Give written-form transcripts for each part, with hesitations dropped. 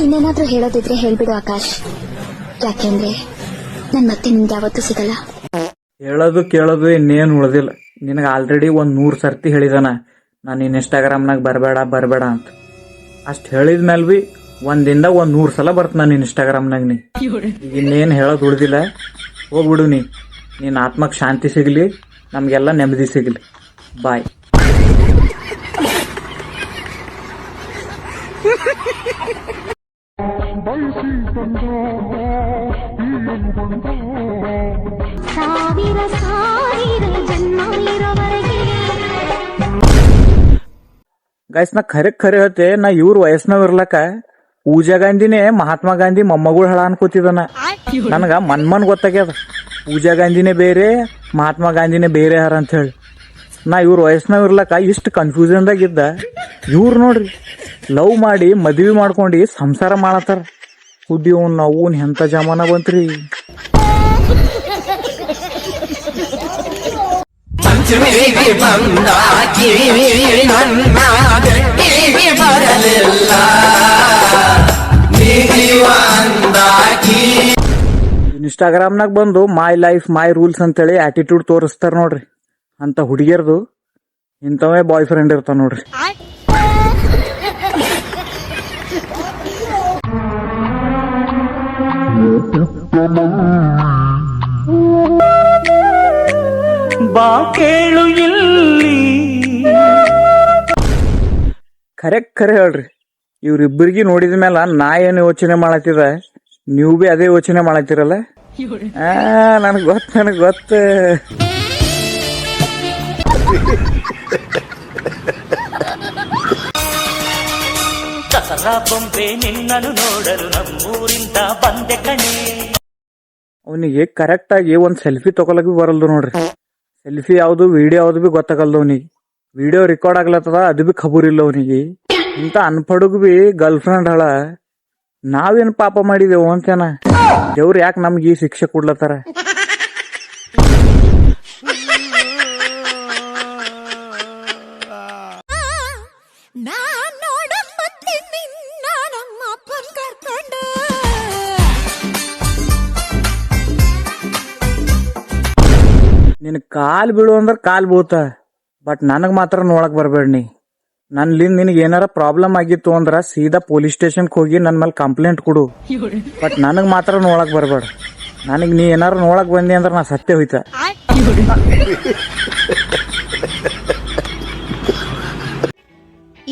ಇನ್ನೇನಾದ್ರೂ ಹೇಳೋದಿದ್ರೆ ಹೇಳ್ಬಿಡು ಆಕಾಶ್, ಯಾಕೆಂದ್ರೆ ನನ್ ಮತ್ತೆ ನಿಮ್ಗೆ ಯಾವತ್ತೂ ಸಿಗಲ್ಲ. ಹೇಳೋದು ಕೇಳೋದು ಇನ್ನೇನು ಉಳ್ದಿಲ್ಲ. ನಿನಗೆ ಆಲ್ರೆಡಿ 100 ಸರ್ತಿ ಹೇಳಿದಾನ ನಾನು ನಿನ್ನ ಇನ್ಸ್ಟಾಗ್ರಾಮ್ನಾಗ ಬರಬೇಡ ಅಂತ. ಅಷ್ಟು ಹೇಳಿದ್ಮೇಲೆ ಬಿ ಒಂದಿಂದ 100 ಸಲ ಬರ್ತ ನಾನು ಇನ್ಸ್ಟಾಗ್ರಾಮ್ನಾಗ. ನೀ ಇನ್ನೇನು ಹೇಳೋದು ಉಳ್ದಿಲ್ಲ. ಹೋಗ್ಬಿಡು. ನಿನ್ನ ಆತ್ಮಕ್ಕೆ ಶಾಂತಿ ಸಿಗಲಿ, ನಮಗೆಲ್ಲ ನೆಮ್ಮದಿ ಸಿಗಲಿ. ಬಾಯ್. ಗೈಸ್, ನಾ ಖರೆ ಹೇಳ್ತೆ, ನಾ ಇವ್ರ ವಯಸ್ಸಿನವ್ ಇರ್ಲಕ್ಕ ಪೂಜಾ ಗಾಂಧಿನೇ ಮಹಾತ್ಮ ಗಾಂಧಿ ಮೊಮ್ಮಗಳು ಹಳ ಅನ್ಕೋತಿದ್ದಾನ. ನನಗ ಮನ್ಮನ್ ಗೊತ್ತಾಗ್ಯದ ಪೂಜಾ ಗಾಂಧಿನೇ ಬೇರೆ ಮಹಾತ್ಮ ಗಾಂಧಿನೇ ಬೇರೆ ಯಾರ ಅಂತ ಹೇಳಿ. ನಾ ಇವ್ರ ವಯಸ್ಸಿನವ್ ಇರ್ಲಕ್ಕ ಇಷ್ಟು ಕನ್ಫ್ಯೂಷನ್ದಾಗ ಇದ್ದ. ಇವ್ರು ನೋಡ್ರಿ ಲವ್ ಮಾಡಿ ಮದ್ವಿ ಮಾಡ್ಕೊಂಡು ಸಂಸಾರ ಮಾಡತ್ತಾರ. ಕುಡಿಯೋನ್ ಅವನ್ ಎಂತ ಜಮಾನ ಬಂತ್ರಿ. ಇನ್ಸ್ಟಾಗ್ರಾಮ್ನಾಗ ಬಂದು ಮೈ ಲೈಫ್ ಮೈ ರೂಲ್ಸ್ ಅಂತೇಳಿ ಆಟಿಟ್ಯೂಡ್ ತೋರಿಸ್ತಾರ ನೋಡ್ರಿ. ಅಂತ ಹುಡುಗಿಯರ್ದು ಇಂಥವೇ ಬಾಯ್ ಫ್ರೆಂಡ್ ಇರ್ತಾವ ನೋಡ್ರಿ. ಬಾ ಕೇಳು ಇಲ್ಲಿ. ಖರೆ ಹೇಳ್ರಿ, ಇವ್ರಿಬ್ಬರಿಗೆ ನೋಡಿದ ಮೇಲೆ ನಾ ಏನು ಯೋಚನೆ ಮಾಡತ್ತಿದ, ನೀವು ಬಿ ಅದೇ ಯೋಚನೆ ಮಾಡತ್ತೀರಲ್ಲ. ನನಗ್ ಗೊತ್ತ. ದಸರಾ ಬೊಂಬೆ ನಿನ್ನನ್ನು ನೋಡಲು ನಮ್ಮೂರಿಂದ ಬಂದೆ ಕಣೆ. ಅವನಿಗೆ ಕರೆಕ್ಟ್ ಆಗಿ ಒಂದ್ ಸೆಲ್ಫಿ ತಗೊಳಕ್ ಬಿ ಬರಲ್ದು ನೋಡ್ರಿ. ಸೆಲ್ಫಿ ಯಾವ್ದು ವಿಡಿಯೋ ಯಾವ್ದು ಬಿ ಗೊತ್ತಾಗಲ್ದು ಅವನಿಗೆ. ವಿಡಿಯೋ ರೆಕಾರ್ಡ್ ಆಗ್ಲತ್ತದ ಅದು ಬಿ ಖಬರ್ ಇಲ್ಲ ಅವನಿಗೆ. ಇಂತ ಅನ್ಪಡುಗ್ ಬಿ ಗರ್ಲ್ ಫ್ರೆಂಡ್ ಹಳ. ನಾವೇನ್ ಪಾಪ ಮಾಡಿದೆವು ಅಂತೇನ ದೇವ್ರು ಯಾಕೆ ನಮ್ಗೆ ಈ ಶಿಕ್ಷೆ ಕೊಡ್ಲತ್ತಾರ. ನಿನ್ ಕಾಲ್ ಬೀಳು ಅಂದ್ರ ಕಾಲ್ ಬೀಳ್ತ, ಬಟ್ ನನಗ್ ಮಾತ್ರ ನೋಡಕ್ ಬರ್ಬೇಡ. ನನ್ಲಿಂದ ನಿನಗೆ ಏನಾರ ಪ್ರಾಬ್ಲಮ್ ಆಗಿತ್ತು ಅಂದ್ರ ಸೀದಾ ಪೊಲೀಸ್ ಸ್ಟೇಷನ್ ಹೋಗಿ ನನ್ ಮೇಲೆ ಕಂಪ್ಲೇಂಟ್ ಕೊಡು. ಬಟ್ ನನಗ್ ಮಾತ್ರ ನೋಡಕ್ ಬರ್ಬೇಡ. ನನಗ್ ನೀ ಏನಾರ ನೋಡಕ್ ಬಂದಿ ಅಂದ್ರ ನಾ ಸತ್ಯ ಹೋಯ್ತ.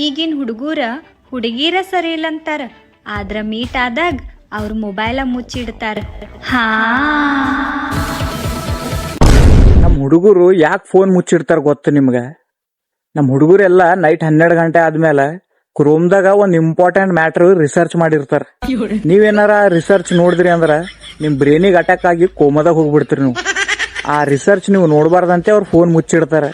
ಈಗಿನ ಹುಡುಗೀರ ಸರಿ ಇಲ್ಲ ಅಂತಾರ, ಆದ್ರ ಮೀಟ್ ಆದಾಗ ಅವ್ರ ಮೊಬೈಲ ಮುಚ್ಚಿಡ್ತಾರ. ನಮ್ ಹುಡುಗರು ಯಾಕೆ ಫೋನ್ ಮುಚ್ಚಿಡ್ತಾರ ಗೊತ್ತ ನಿಮ್ಗ? ನಮ್ ಹುಡುಗರೆಲ್ಲ ನೈಟ್ 12 ಗಂಟೆ ಆದ್ಮೇಲೆ ಕ್ರೋಮ್ದಾಗ ಒಂದ್ ಇಂಪಾರ್ಟೆಂಟ್ ಮ್ಯಾಟರ್ ರಿಸರ್ಚ್ ಮಾಡಿರ್ತಾರ. ನೀವೇನಾರ ರಿಸರ್ಚ್ ನೋಡಿದ್ರಿ ಅಂದ್ರ ನಿಮ್ ಬ್ರೇನಿಗೆ ಅಟ್ಯಾಕ್ ಆಗಿ ಕೋಮದಾಗ ಹೋಗ್ಬಿಡ್ತೀರಿ ನೀವು. ಆ ರಿಸರ್ಚ್ ನೀವು ನೋಡ್ಬಾರ್ದಂತೆ ಅವ್ರ ಫೋನ್ ಮುಚ್ಚಿಡ್ತಾರ.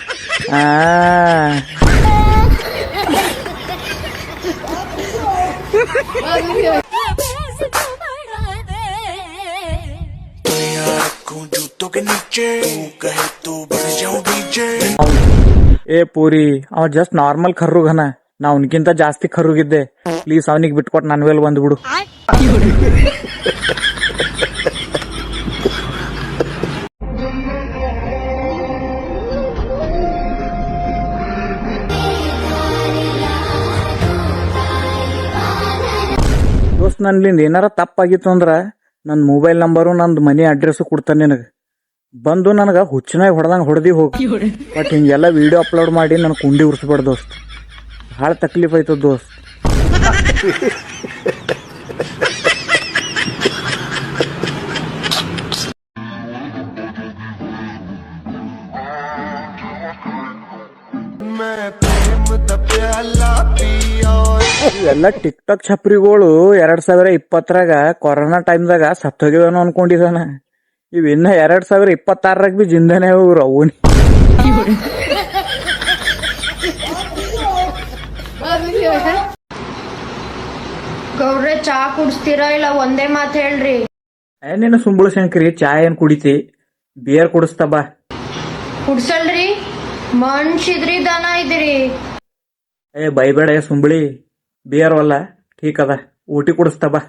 ಏ ಪೂರಿ, ಅವ ಜಸ್ಟ್ ನಾರ್ಮಲ್ ಖರ್ರುಗನ, ನಾ ಅವನ್ಕಿಂತ ಜಾಸ್ತಿ ಖರ್ರುಗಿದ್ದೆ. ಪ್ಲೀಸ್ ಅವನಿಗೆ ಬಿಟ್ಕೊಟ್ ನನ್ ಮೇಲೆ ಬಂದ್ಬಿಡು. ದೋಸ್ತ್, ನನ್ಲಿಂದ ಏನಾರ ತಪ್ಪಾಗಿತ್ತು ಅಂದ್ರ ನನ್ ಮೊಬೈಲ್ ನಂಬರು ನಂದ್ ಮನಿ ಅಡ್ರೆಸ್ ಕೊಡ್ತಾನೆ ನಿನಗ. ಬಂದು ನನಗ ಹುಚ್ಚನಾಗಿ ಹೊಡೆದಂಗ ಹೊಡೆದಿ ಹೋಗಿ. ಬಟ್ ಹಿಂಗೆಲ್ಲ ವಿಡಿಯೋ ಅಪ್ಲೋಡ್ ಮಾಡಿ ನನ್ ಕುಂಡಿ ಉರ್ಸ್ಬೇಡ ದೋಸ್ತ್. ಭಾಳ ತಕ್ಲೀಫ್ ಆಯ್ತದ ದೋಸ್ತ್. ಇವೆಲ್ಲ ಟಿಕ್ ಟಾಕ್ ಛಪ್ರಿಗಳು 2020ರಾಗ ಕೊರೋನಾ ಟೈಮ್ದಾಗ ಸತ್ತೋಗಿದಾನ ಅನ್ಕೊಂಡಿದಾನ. ಇವ್ ಇನ್ನ 2026ರಾಗ ಬಿ ಜಿಂದಾನೆ ಇವ್ರು ಅವನಿ. ಗೌಡ್ರೆ, ಚಾ ಕುಡಿಸ್ತೀರಾ ಇಲ್ಲ ಒಂದೇ ಮಾತು ಹೇಳ್ರಿ? ಏನೇನು ಸುಂಬಳ ಶಂಕರಿ, ಚಾ ಏನ್ ಕುಡಿತಿ? ಬಿಯರ್ ಕುಡಿಸ್ತಾ ಬಾ. ಕುಡ್ಸಲ್ರಿ, ಮನ್ಷಿದ್ರಿ ದನ ಇದ್ರಿ. ಏ ಬೈಬೇಡ ಸುಂಬಳಿ, ಬಿಯರ್ ವಲ್ಲ ಠೀಕ್ ಅದ, ಊಟಿ ಕುಡಿಸ್ತಾ ಬಾ